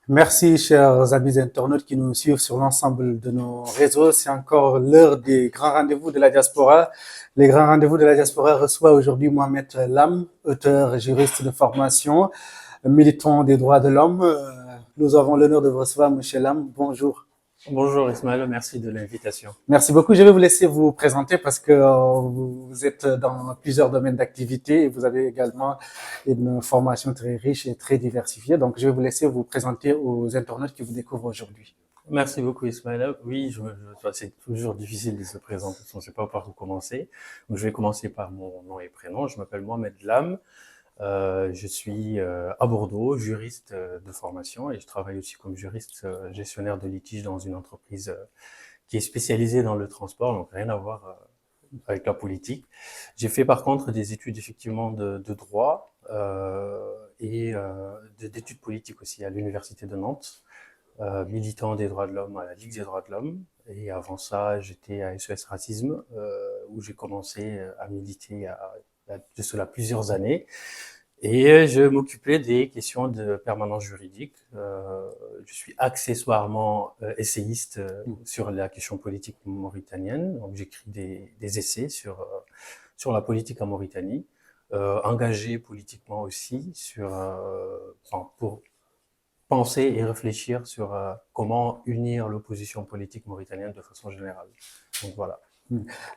Merci, chers amis internautes qui nous suivent sur l'ensemble de nos réseaux. C'est encore l'heure des grands rendez-vous de la diaspora. Les grands rendez-vous de la diaspora reçoit aujourd'hui Mohamed Lam, auteur, juriste de formation, militant des droits de l'homme. Nous avons l'honneur de vous recevoir, Monsieur Lam. Bonjour. Bonjour Ismaël, merci de l'invitation. Merci beaucoup. Je vais vous laisser vous présenter parce que vous êtes dans plusieurs domaines d'activité et vous avez également une formation très riche et très diversifiée. Donc, je vais vous laisser vous présenter aux internautes qui vous découvrent aujourd'hui. Merci beaucoup Ismaël. Oui, c'est toujours difficile de se présenter, on ne sait pas par où commencer. Donc, je vais commencer par mon nom et prénom. Je m'appelle Mohamed Lam. Je suis à Bordeaux, juriste de formation et je travaille aussi comme juriste gestionnaire de litige dans une entreprise qui est spécialisée dans le transport, donc rien à voir avec la politique. J'ai fait par contre des études effectivement de droit et d'études politiques aussi à l'université de Nantes, militant des droits de l'homme à la Ligue des droits de l'homme. Et avant ça, j'étais à SOS Racisme où j'ai commencé à militer de cela plusieurs années. Et je m'occupais des questions de permanence juridique. Je suis accessoirement essayiste sur la question politique mauritanienne. Donc j'écris des essais sur la politique en Mauritanie, engagé politiquement aussi pour penser et réfléchir sur comment unir l'opposition politique mauritanienne de façon générale. Donc voilà.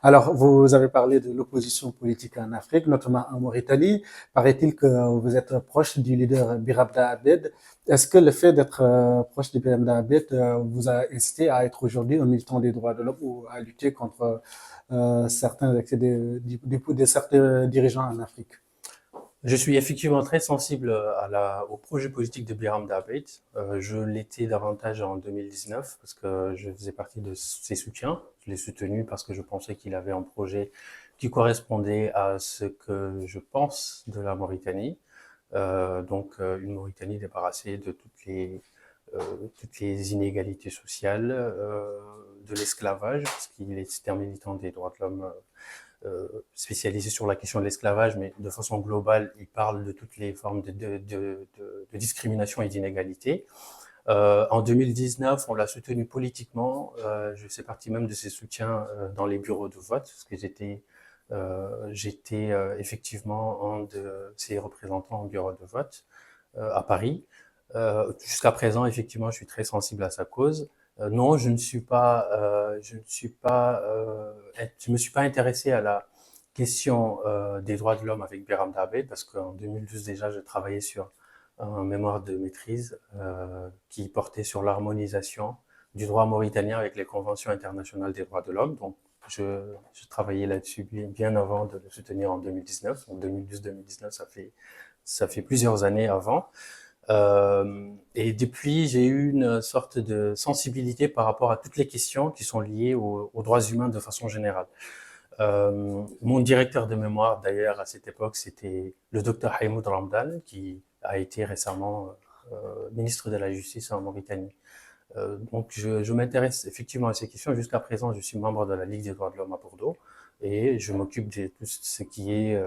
Alors, vous avez parlé de l'opposition politique en Afrique, notamment en Mauritanie. Paraît-il que vous êtes proche du leader Birabda Abed. Est-ce que le fait d'être proche de Birabda Abed vous a incité à être aujourd'hui un militant des droits de l'homme ou à lutter contre certains excès de certains dirigeants en Afrique? Je suis effectivement très sensible au projet politique de Biram Dabet. Je l'étais davantage en 2019 parce que je faisais partie de ses soutiens. Je l'ai soutenu parce que je pensais qu'il avait un projet qui correspondait à ce que je pense de la Mauritanie. Donc une Mauritanie débarrassée de toutes les inégalités sociales, de l'esclavage, parce qu'il était un militant des droits de l'homme spécialisé sur la question de l'esclavage, mais de façon globale, il parle de toutes les formes de discrimination et d'inégalité. En 2019, on l'a soutenu politiquement. Je fais partie même de ses soutiens dans les bureaux de vote, parce que j'étais effectivement un de ses représentants en bureau de vote à Paris. Jusqu'à présent, effectivement, je suis très sensible à sa cause. Non, je me suis pas intéressé à la question des droits de l'homme avec Biram Dabet parce qu'en 2012 déjà, je travaillais sur un mémoire de maîtrise qui portait sur l'harmonisation du droit mauritanien avec les conventions internationales des droits de l'homme. Donc, je travaillais là-dessus bien avant de le soutenir en 2019. En 2012-2019, ça fait plusieurs années avant. Et depuis, j'ai eu une sorte de sensibilité par rapport à toutes les questions qui sont liées aux droits humains de façon générale. Mon directeur de mémoire, d'ailleurs, à cette époque, c'était le docteur Haïmoud Ramdan, qui a été récemment ministre de la Justice en Mauritanie. Donc, je m'intéresse effectivement à ces questions. Jusqu'à présent, je suis membre de la Ligue des droits de l'homme à Bordeaux et je m'occupe de tout ce qui est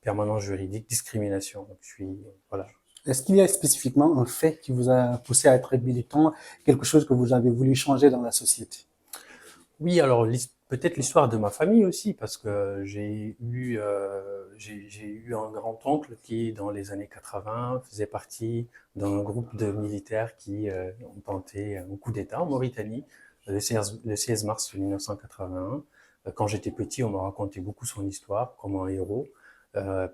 permanence juridique, discrimination. Donc, voilà. Est-ce qu'il y a spécifiquement un fait qui vous a poussé à être militant, quelque chose que vous avez voulu changer dans la société? Oui, alors peut-être l'histoire de ma famille aussi, parce que j'ai eu un grand-oncle qui, dans les années 80, faisait partie d'un groupe de militaires qui ont tenté un coup d'État en Mauritanie, le 16 mars 1981. Quand j'étais petit, on m'a raconté beaucoup son histoire comme un héros.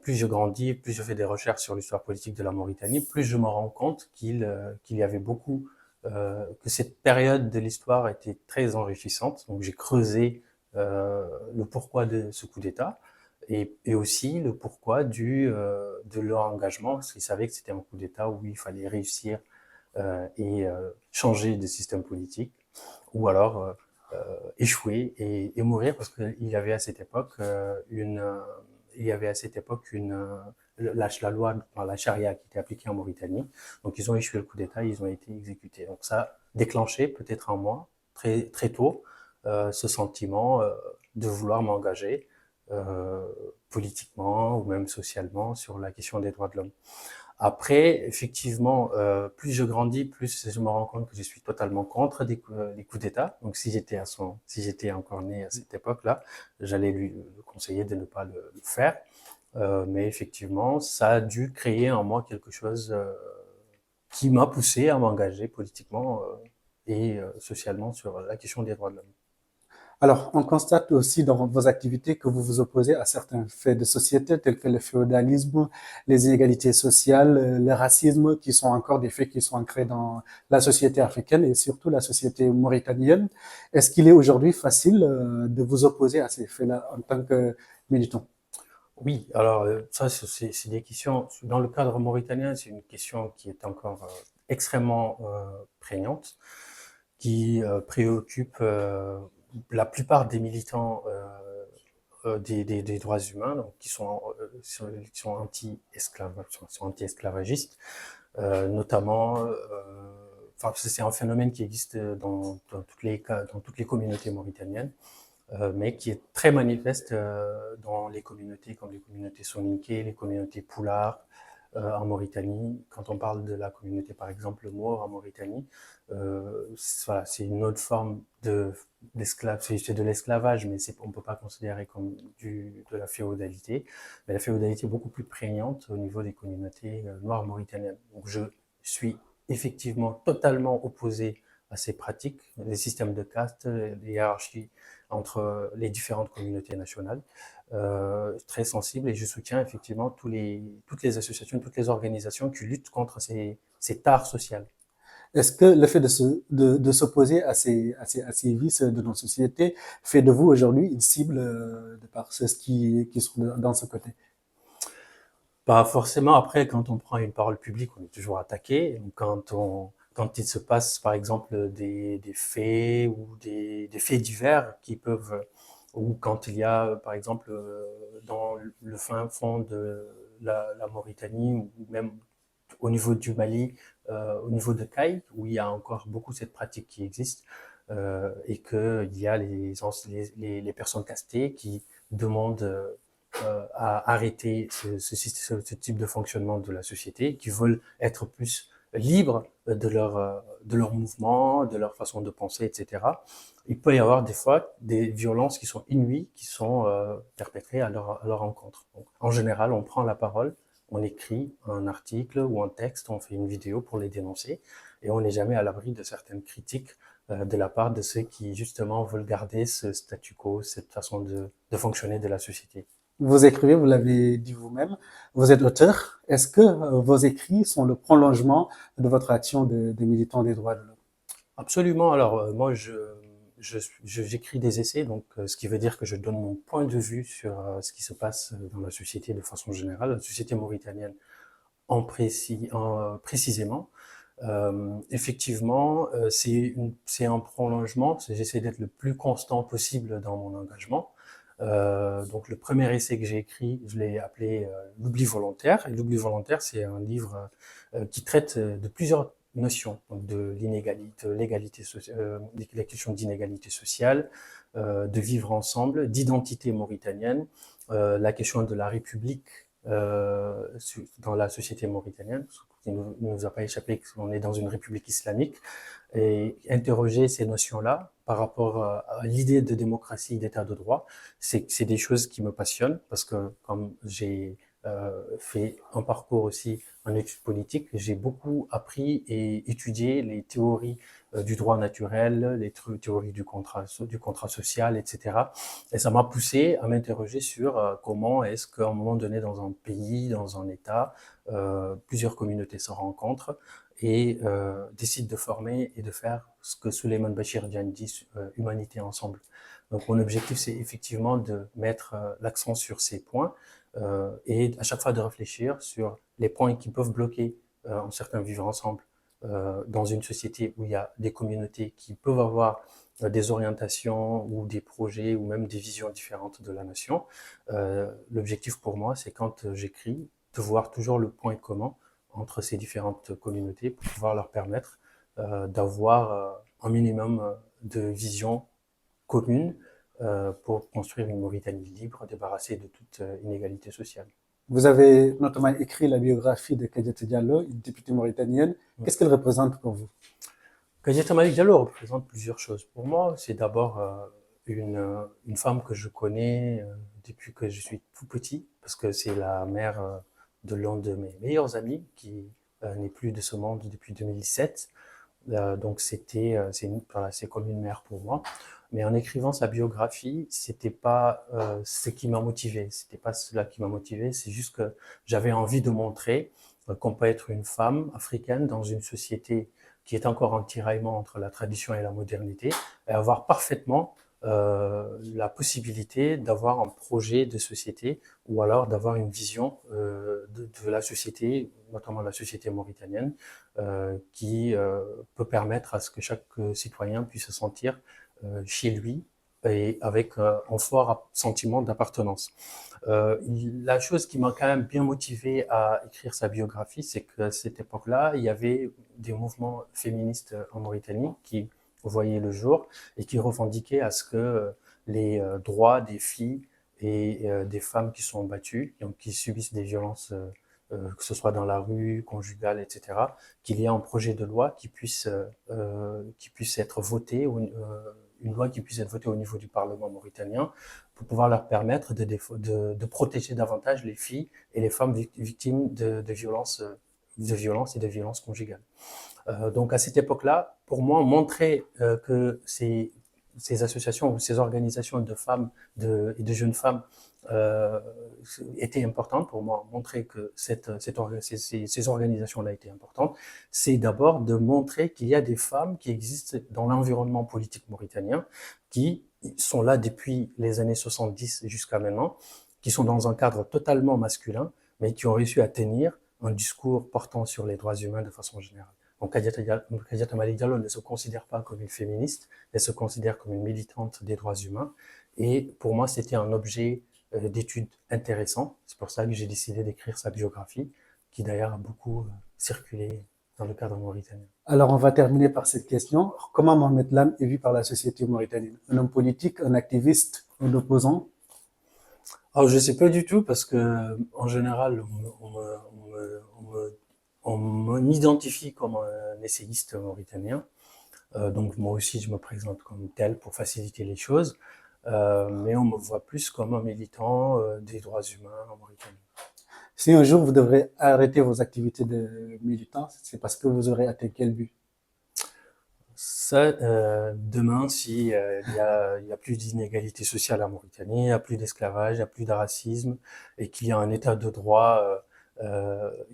Plus je grandis, plus je fais des recherches sur l'histoire politique de la Mauritanie, plus je me rends compte qu'il y avait beaucoup, que cette période de l'histoire était très enrichissante. Donc j'ai creusé le pourquoi de ce coup d'État et aussi le pourquoi de leur engagement, parce qu'ils savaient que c'était un coup d'État où il fallait réussir et changer de système politique, ou alors échouer et mourir parce qu'il y avait à cette époque il y avait à cette époque la loi, la charia qui était appliquée en Mauritanie. Donc ils ont échoué le coup d'État, ils ont été exécutés. Donc ça a déclenché peut-être en moi très très tôt ce sentiment de vouloir m'engager euh, politiquement ou même socialement sur la question des droits de l'homme. Après, effectivement, plus je grandis, plus je me rends compte que je suis totalement contre les coups d'État. Donc, si j'étais encore né à cette époque-là, j'allais lui conseiller de ne pas le faire. Mais effectivement, ça a dû créer en moi quelque chose qui m'a poussé à m'engager politiquement et socialement sur la question des droits de l'homme. Alors, on constate aussi dans vos activités que vous vous opposez à certains faits de société tels que le féodalisme, les inégalités sociales, le racisme, qui sont encore des faits qui sont ancrés dans la société africaine et surtout la société mauritanienne. Est-ce qu'il est aujourd'hui facile de vous opposer à ces faits-là en tant que militant? Oui, alors ça, c'est des questions, dans le cadre mauritanien, c'est une question qui est encore extrêmement prégnante, qui préoccupe la plupart des militants des droits humains, donc qui sont anti-esclavagistes, notamment, enfin, c'est un phénomène qui existe dans toutes les communautés mauritaniennes, mais qui est très manifeste dans les communautés comme les communautés soninké, les communautés Poulard en Mauritanie. Quand on parle de la communauté, par exemple, Maure en Mauritanie, voilà, c'est une autre forme c'est de l'esclavage, mais on ne peut pas considérer comme de la féodalité. Mais la féodalité est beaucoup plus prégnante au niveau des communautés noires mauritaniennes. Donc je suis effectivement totalement opposé à ces pratiques, les systèmes de caste, les hiérarchies entre les différentes communautés nationales, très sensible, et je soutiens effectivement toutes les associations, toutes les organisations qui luttent contre ces tares sociales. Est-ce que le fait de s'opposer à ces vices de nos sociétés fait de vous aujourd'hui une cible de par ceux qui sont dans ce côté? Pas forcément. Après, quand on prend une parole publique, on est toujours attaqué. Quand il se passe, par exemple, des faits ou des faits divers qui peuvent, ou quand il y a, par exemple, dans le fin fond de la Mauritanie ou même au niveau du Mali, au niveau de Caille, où il y a encore beaucoup cette pratique qui existe, et qu'il y a les personnes castées qui demandent à arrêter ce type de fonctionnement de la société, qui veulent être plus libres de leur mouvement, de leur façon de penser, etc. Il peut y avoir des fois des violences qui sont inouïes, qui sont perpétrées à leur encontre. Donc, en général, on prend la parole, on écrit un article ou un texte, on fait une vidéo pour les dénoncer, et on n'est jamais à l'abri de certaines critiques de la part de ceux qui justement veulent garder ce statu quo, cette façon de fonctionner de la société. Vous écrivez, vous l'avez dit vous-même, vous êtes auteur. Est-ce que vos écrits sont le prolongement de votre action de militant des droits de l'homme? Absolument. Alors, moi, j'écris des essais, donc ce qui veut dire que je donne mon point de vue sur ce qui se passe dans la société de façon générale, la société mauritanienne précisément. Effectivement, c'est un prolongement. J'essaie d'être le plus constant possible dans mon engagement. Donc le premier essai que j'ai écrit, je l'ai appelé L'oubli volontaire. Et L'oubli volontaire, c'est un livre qui traite de plusieurs notions, donc de l'inégalité, l'égalité les questions d'inégalité sociale, de vivre ensemble, d'identité mauritanienne, la question de la République dans la société mauritanienne. Il ne nous a pas échappé qu'on est dans une république islamique, et interroger ces notions-là par rapport à l'idée de démocratie, d'état de droit, c'est des choses qui me passionnent parce que comme j'ai fait un parcours aussi en études politiques, j'ai beaucoup appris et étudié les théories du droit naturel, les théories du contrat social, etc. Et ça m'a poussé à m'interroger sur comment est-ce qu'à un moment donné dans un pays, dans un État, plusieurs communautés se rencontrent et décident de former et de faire ce que Souleymane Bachir Diagne dit, humanité ensemble. Donc mon objectif, c'est effectivement de mettre l'accent sur ces points et à chaque fois de réfléchir sur les points qui peuvent bloquer un certain vivre ensemble dans une société où il y a des communautés qui peuvent avoir des orientations ou des projets ou même des visions différentes de la nation. L'objectif pour moi, c'est quand j'écris, de voir toujours le point commun entre ces différentes communautés pour pouvoir leur permettre d'avoir un minimum de vision commune pour construire une Mauritanie libre, débarrassée de toute inégalité sociale. Vous avez notamment écrit la biographie de Kadiata Diallo, une députée mauritanienne. Qu'est-ce qu'elle représente pour vous? Kadiata Malik Diallo représente plusieurs choses. Pour moi, c'est d'abord une femme que je connais depuis que je suis tout petit, parce que c'est la mère de l'un de mes meilleurs amis qui n'est plus de ce monde depuis 2017. Donc voilà, c'est comme une mère pour moi. Mais en écrivant sa biographie, c'était pas ce qui m'a motivé. C'était pas cela qui m'a motivé. C'est juste que j'avais envie de montrer qu'on peut être une femme africaine dans une société qui est encore en tiraillement entre la tradition et la modernité, et avoir parfaitement la possibilité d'avoir un projet de société ou alors d'avoir une vision de la société, notamment la société mauritanienne, qui peut permettre à ce que chaque citoyen puisse se sentir chez lui et avec un fort sentiment d'appartenance. La chose qui m'a quand même bien motivé à écrire sa biographie, c'est qu'à cette époque-là, il y avait des mouvements féministes en Mauritanie qui voyaient le jour et qui revendiquaient à ce que les droits des filles et des femmes qui sont battues, donc qui subissent des violences, que ce soit dans la rue, conjugales, etc., qu'il y ait un projet de loi qui puisse être voté, une loi qui puisse être votée au niveau du Parlement mauritanien pour pouvoir leur permettre de protéger davantage les filles et les femmes victimes de violences et de violences conjugales. Donc à cette époque-là, pour moi, montrer que ces associations ou ces organisations de femmes et de jeunes femmes étaient importantes pour moi, montrer que ces organisations-là étaient importantes, c'est d'abord de montrer qu'il y a des femmes qui existent dans l'environnement politique mauritanien, qui sont là depuis les années 70 jusqu'à maintenant, qui sont dans un cadre totalement masculin, mais qui ont réussi à tenir un discours portant sur les droits humains de façon générale. Donc Kadiata Malik Diallo ne se considère pas comme une féministe, elle se considère comme une militante des droits humains. Et pour moi, c'était un objet d'étude intéressant. C'est pour ça que j'ai décidé d'écrire sa biographie, qui d'ailleurs a beaucoup circulé dans le cadre mauritanien. Alors, on va terminer par cette question. Comment Mohamed Lam est vu par la société mauritanienne? Un homme politique, un activiste, un opposant? Alors, je sais pas du tout parce que, en général, on m'identifie comme un essayiste mauritanien. Donc, moi aussi, je me présente comme tel pour faciliter les choses. Mais on me voit plus comme un militant des droits humains en Mauritanie. Si un jour vous devrez arrêter vos activités de militant, c'est parce que vous aurez atteint quel but? Ça, demain, si il y a plus d'inégalité sociale en Mauritanie, il n'y a plus d'esclavage, il n'y a plus de racisme, et qu'il y a un état de droit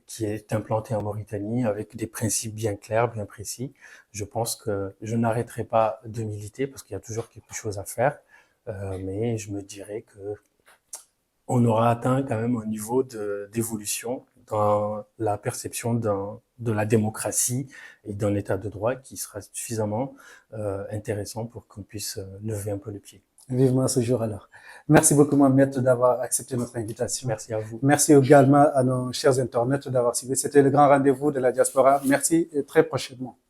qui est implanté en Mauritanie avec des principes bien clairs, bien précis, je pense que je n'arrêterai pas de militer parce qu'il y a toujours quelque chose à faire, mais je me dirais que on aura atteint quand même un niveau d'évolution dans la perception de la démocratie et d'un état de droit qui sera suffisamment intéressant pour qu'on puisse lever un peu le pied. Vivement ce jour alors. Merci beaucoup Mohamed d'avoir accepté notre invitation. Merci à vous. Merci également à nos chers internautes d'avoir suivi. C'était le grand rendez-vous de la diaspora. Merci et très prochainement.